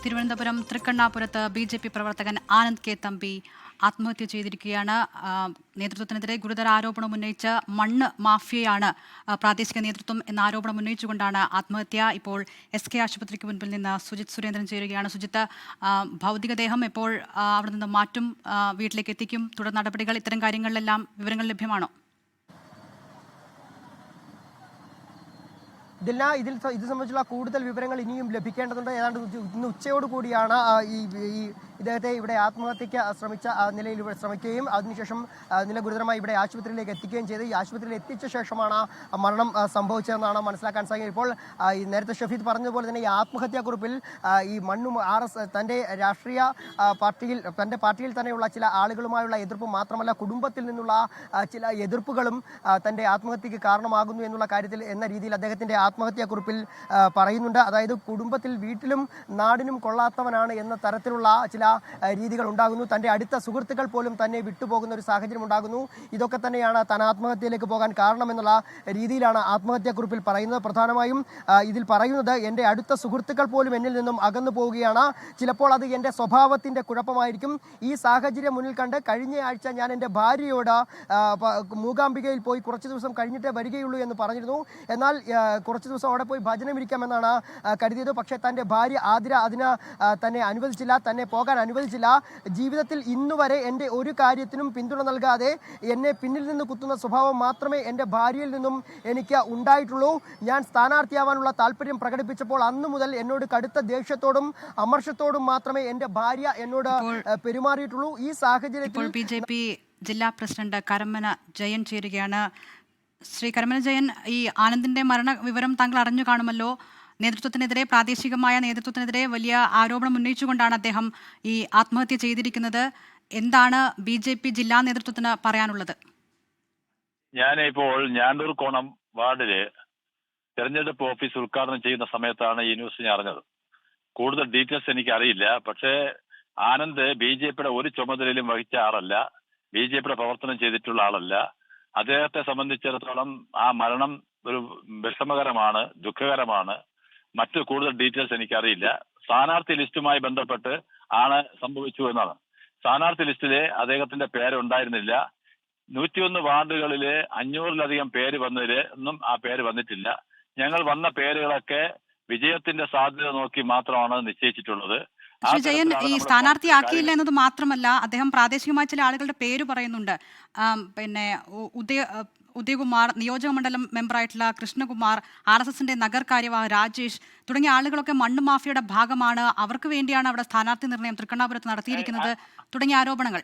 Thiruvananthapuram തൃക്കണ്ണാപുരത്ത് BJP. പ്രവർത്തകൻ Anand K Thampi ആത്മഹത്യ ചെയ്തിരിക്കുകയാണ്. നേതൃത്വത്തിനെതിരെ ഗുരുതര ആരോപണം ഉന്നയിച്ച് മണ്ണ് മാഫിയയാണ് പ്രാദേശിക നേതൃത്വം എന്ന ആരോപണം ഉന്നയിച്ചുകൊണ്ടാണ് ആത്മഹത്യ. ഇപ്പോൾ SK ആശുപത്രിക്ക് മുൻപിൽ നിന്ന് സുജിത് സുരേന്ദ്രൻ ചേരുകയാണ്. സുജിത്ത്, ഭൗതികദേഹം എപ്പോൾ അവിടെ നിന്ന് മാറ്റും, വീട്ടിലേക്ക് എത്തിക്കും, തുടർ നടപടികൾ, ഇത്തരം കാര്യങ്ങളിലെല്ലാം വിവരങ്ങൾ ലഭ്യമാണോ? ഇത് സംബന്ധിച്ചുള്ള കൂടുതൽ വിവരങ്ങൾ ഇനിയും ലഭിക്കേണ്ടതുണ്ട്. ഏതാണ്ട് ഇന്ന് ഉച്ചയോട് കൂടിയാണ് ഇദ്ദേഹത്തെ ഇവിടെ ആത്മഹത്യയ്ക്ക് ശ്രമിച്ച നിലയിൽ ഇവിടെ ശ്രമിക്കുകയും അതിനുശേഷം നില ഗുരുതരമായി ഇവിടെ ആശുപത്രിയിലേക്ക് എത്തിക്കുകയും ചെയ്ത് ഈ ആശുപത്രിയിൽ എത്തിച്ച ശേഷമാണ് മരണം സംഭവിച്ചതെന്നാണ് മനസ്സിലാക്കാൻ സാധിക്കുന്നത്. ഇപ്പോൾ നേരത്തെ ഷഫീദ് പറഞ്ഞതുപോലെ തന്നെ ഈ ആത്മഹത്യാക്കുറിപ്പിൽ ഈ മണ്ണും തൻ്റെ രാഷ്ട്രീയ പാർട്ടിയിൽ തൻ്റെ പാർട്ടിയിൽ തന്നെയുള്ള ചില ആളുകളുമായുള്ള എതിർപ്പ് മാത്രമല്ല, കുടുംബത്തിൽ നിന്നുള്ള ചില എതിർപ്പുകളും തൻ്റെ ആത്മഹത്യക്ക് കാരണമാകുന്നു എന്നുള്ള കാര്യത്തിൽ എന്ന രീതിയിൽ അദ്ദേഹത്തിൻ്റെ ആത്മഹത്യാക്കുറിപ്പിൽ പറയുന്നുണ്ട്. അതായത് കുടുംബത്തിൽ വീട്ടിലും നാടിനും കൊള്ളാത്തവനാണ് എന്ന തരത്തിലുള്ള ചില രീതികൾ ഉണ്ടാകുന്നു. തൻ്റെ അടുത്ത സുഹൃത്തുക്കൾ പോലും തന്നെ വിട്ടുപോകുന്ന ഒരു സാഹചര്യം ഉണ്ടാകുന്നു. ഇതൊക്കെ തന്നെയാണ് താൻ ആത്മഹത്യയിലേക്ക് പോകാൻ കാരണമെന്നുള്ള രീതിയിലാണ് ആത്മഹത്യാക്കുറിപ്പിൽ പറയുന്നത്. പ്രധാനമായും ഇതിൽ പറയുന്നത് എൻ്റെ അടുത്ത സുഹൃത്തുക്കൾ പോലും എന്നിൽ നിന്നും അകന്നു പോവുകയാണ്. ചിലപ്പോൾ അത് എൻ്റെ സ്വഭാവത്തിൻ്റെ കുഴപ്പമായിരിക്കും. ഈ സാഹചര്യം മുന്നിൽ കണ്ട് കഴിഞ്ഞ ആഴ്ച ഞാൻ എൻ്റെ ഭാര്യയോട് മൂകാംബികയിൽ പോയി കുറച്ച് ദിവസം കഴിഞ്ഞിട്ടേ വരികയുള്ളൂ എന്ന് പറഞ്ഞിരുന്നു. എന്നാൽ കുറച്ച് ദിവസം അവിടെ പോയി ഭജനം ഇരിക്കാമെന്നാണ് കരുതിയത്. പക്ഷേ തൻ്റെ ഭാര്യ ആതിര അതിന് തന്നെ അനുവദിച്ചില്ല, തന്നെ പോകാൻ അനുവദിച്ചില്ല. ജീവിതത്തിൽ ഇന്നുവരെ എൻ്റെ ഒരു കാര്യത്തിനും പിന്തുണ നൽകാതെ എന്നെ പിന്നിൽ നിന്ന് കുത്തുന്ന സ്വഭാവം മാത്രമേ എൻ്റെ ഭാര്യയിൽ നിന്നും എനിക്ക് ഉണ്ടായിട്ടുള്ളൂ. ഞാൻ സ്ഥാനാർത്ഥിയാവാനുള്ള താല്പര്യം പ്രകടിപ്പിച്ചപ്പോൾ അന്നു മുതൽ എന്നോട് കടുത്ത ദേഷ്യത്തോടും അമർഷത്തോടും മാത്രമേ എൻ്റെ ഭാര്യ എന്നോട് പെരുമാറിയിട്ടുള്ളൂ. ഈ സാഹചര്യത്തിൽ ബി.ജെ.പി. ജില്ലാ പ്രസിഡന്റ് കരമന ജയൻ ചേരുകയാണ്. ശ്രീ കരമന ജയൻ, ഈ ആനന്ദിന്റെ മരണ വിവരം താങ്കൾ അറിഞ്ഞു കാണുമല്ലോ. നേതൃത്വത്തിനെതിരെ, പ്രാദേശികമായ നേതൃത്വത്തിനെതിരെ വലിയ ആരോപണം ഉന്നയിച്ചുകൊണ്ടാണ് അദ്ദേഹം ഈ ആത്മഹത്യ ചെയ്തിരിക്കുന്നത്. എന്താണ് ബി.ജെ.പി. ജില്ലാ നേതൃത്വത്തിന് പറയാനുള്ളത്? ഞാനിപ്പോൾ ഞാണ്ടൂർ കോണം വാർഡില് തെരഞ്ഞെടുപ്പ് ഓഫീസ് ഉദ്ഘാടനം ചെയ്യുന്ന സമയത്താണ് ഈ ന്യൂസ് ഞാൻ അറിഞ്ഞത്. കൂടുതൽ ഡീറ്റെയിൽസ് എനിക്ക് അറിയില്ല. പക്ഷേ ആനന്ദ് ബി.ജെ.പിയുടെ ഒരു ചുമതലയിലും വഹിച്ച ആളല്ല, ബി.ജെ.പിയുടെ പ്രവർത്തനം ചെയ്തിട്ടുള്ള ആളല്ല. അദ്ദേഹത്തെ സംബന്ധിച്ചിടത്തോളം ആ മരണം ഒരു വിഷമകരമാണ്, ദുഃഖകരമാണ്. മറ്റു കൂടുതൽ ഡീറ്റെയിൽസ് എനിക്കറിയില്ല. സ്ഥാനാർത്ഥി ലിസ്റ്റുമായി ബന്ധപ്പെട്ട് ആണ് സംഭവിച്ചു എന്നാണ്. സ്ഥാനാർത്ഥി ലിസ്റ്റിലെ അദ്ദേഹത്തിന്റെ പേരുണ്ടായിരുന്നില്ല. 101 വാർഡുകളില് 500-ലധികം പേര് വന്നതില് ഒന്നും ആ പേര് വന്നിട്ടില്ല. ഞങ്ങൾ വന്ന പേരുകളൊക്കെ വിജയത്തിന്റെ സാധ്യത നോക്കി മാത്രമാണ് നിശ്ചയിച്ചിട്ടുള്ളത്. ജയൻ, ഈ സ്ഥാനാർത്ഥിയാക്കിയില്ല എന്നത് മാത്രമല്ല, അദ്ദേഹം പ്രാദേശികമായ ചില ആളുകളുടെ പേര് പറയുന്നുണ്ട്. പിന്നെ ഉദയകുമാർ, നിയോജക മണ്ഡലം മെമ്പറായിട്ടുള്ള കൃഷ്ണകുമാർ, RSSന്റെ നഗർ കാര്യവാഹ് രാജേഷ് തുടങ്ങിയ ആളുകളൊക്കെ മണ്ണ് മാഫിയയുടെ ഭാഗമാണ്, അവർക്ക് വേണ്ടിയാണ് അവിടെ സ്ഥാനാർത്ഥി നിർണയം തൃക്കണ്ണാപുരത്ത് നടത്തിയിരിക്കുന്നത് തുടങ്ങിയ ആരോപണങ്ങൾ.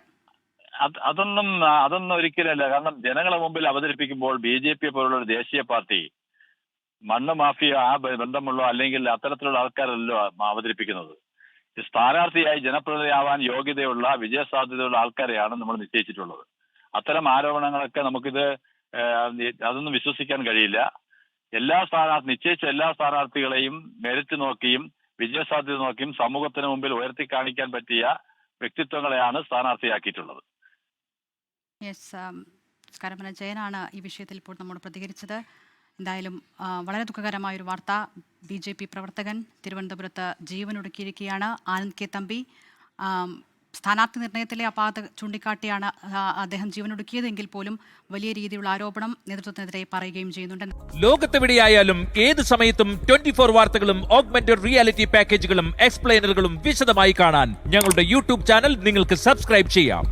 അതൊന്നും ഒരിക്കലല്ല. കാരണം ജനങ്ങളെ മുമ്പിൽ അവതരിപ്പിക്കുമ്പോൾ ബി.ജെ.പി. പോലുള്ള ഒരു ദേശീയ പാർട്ടി മണ്ണ് മാഫിയ ആ ബന്ധമുള്ള അല്ലെങ്കിൽ അത്തരത്തിലുള്ള ആൾക്കാരല്ലോ അവതരിപ്പിക്കുന്നത്. സ്ഥാനാർത്ഥിയായി ജനപ്രതിനിധിയാവാൻ യോഗ്യതയുള്ള വിജയസാധ്യതയുള്ള ആൾക്കാരെയാണ് നമ്മൾ നിശ്ചയിച്ചിട്ടുള്ളത്. അത്തരം ആരോപണങ്ങളൊക്കെ നമുക്കിത് അതൊന്നും വിശ്വസിക്കാൻ കഴിയില്ല. നിശ്ചയിച്ച എല്ലാ സ്ഥാനാർത്ഥികളെയും മെറിറ്റ് നോക്കിയും വിജയസാധ്യത നോക്കിയും സമൂഹത്തിന് മുമ്പിൽ ഉയർത്തി കാണിക്കാൻ പറ്റിയ വ്യക്തിത്വങ്ങളെയാണ് സ്ഥാനാർത്ഥിയാക്കിയിട്ടുള്ളത്. കരമന ജയനാണ് ഈ വിഷയത്തിൽ ഇപ്പോൾ നമ്മോട് പ്രതികരിച്ചത്. എന്തായാലും വളരെ ദുഃഖകരമായൊരു വാർത്ത. ബി.ജെ.പി. പ്രവർത്തകൻ തിരുവനന്തപുരത്ത് ജീവനൊടുക്കിയിരിക്കുകയാണ്. ആനന്ദ് കെ തമ്പി സ്ഥാനാർത്ഥി നിർണയത്തിലെ അപാകത ചൂണ്ടിക്കാട്ടിയാണ് അദ്ദേഹം ജീവനൊടുക്കിയതെങ്കിൽ പോലും വലിയ രീതിയിലുള്ള ആരോപണം നേതൃത്വത്തിനെതിരെ പറയുകയും ചെയ്യുന്നുണ്ട്. ലോകത്തെവിടെയായാലും ഏത് സമയത്തും 24 വാർത്തകളും ഓഗ്മെന്റഡ് റിയാലിറ്റി പാക്കേജുകളും എക്സ്പ്ലെയിനറുകളും വിശദമായി കാണാൻ ഞങ്ങളുടെ YouTube ചാനൽ നിങ്ങൾക്ക് സബ്സ്ക്രൈബ് ചെയ്യാം.